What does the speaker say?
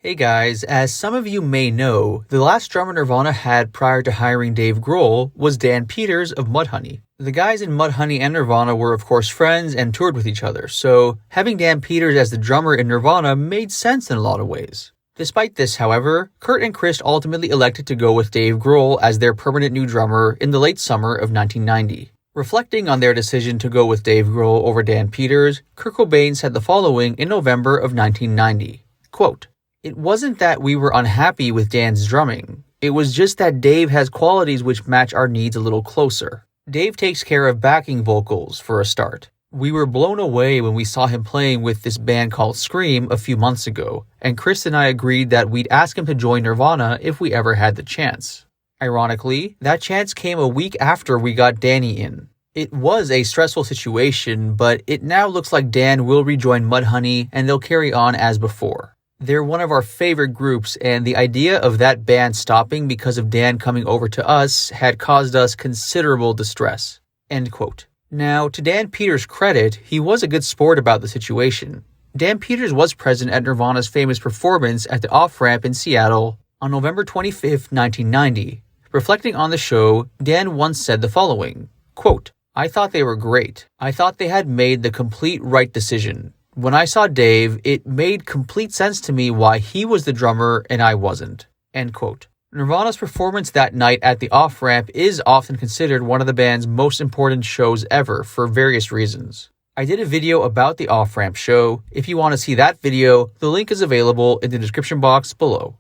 Hey guys, as some of you may know, the last drummer Nirvana had prior to hiring Dave Grohl was Dan Peters of Mudhoney. The guys in Mudhoney and Nirvana were of course friends and toured with each other, so having Dan Peters as the drummer in Nirvana made sense in a lot of ways. Despite this, however, Kurt and Chris ultimately elected to go with Dave Grohl as their permanent new drummer in the late summer of 1990. Reflecting on their decision to go with Dave Grohl over Dan Peters, Kurt Cobain said the following in November of 1990, quote, "It wasn't that we were unhappy with Dan's drumming. It was just that Dave has qualities which match our needs a little closer. Dave takes care of backing vocals, for a start. We were blown away when we saw him playing with this band called Scream a few months ago, and Chris and I agreed that we'd ask him to join Nirvana if we ever had the chance. Ironically, that chance came a week after we got Danny in. It was a stressful situation, but it now looks like Dan will rejoin Mudhoney and they'll carry on as before. They're one of our favorite groups, and the idea of that band stopping because of Dan coming over to us had caused us considerable distress." End quote. Now, to Dan Peters' credit, he was a good sport about the situation. Dan Peters was present at Nirvana's famous performance at the Off-Ramp in Seattle on November 25, 1990. Reflecting on the show, Dan once said the following, quote, "I thought they were great. I thought they had made the complete right decision. When I saw Dave, it made complete sense to me why he was the drummer and I wasn't." End quote. Nirvana's performance that night at the Off-Ramp is often considered one of the band's most important shows ever for various reasons. I did a video about the Off-Ramp show. If you want to see that video, the link is available in the description box below.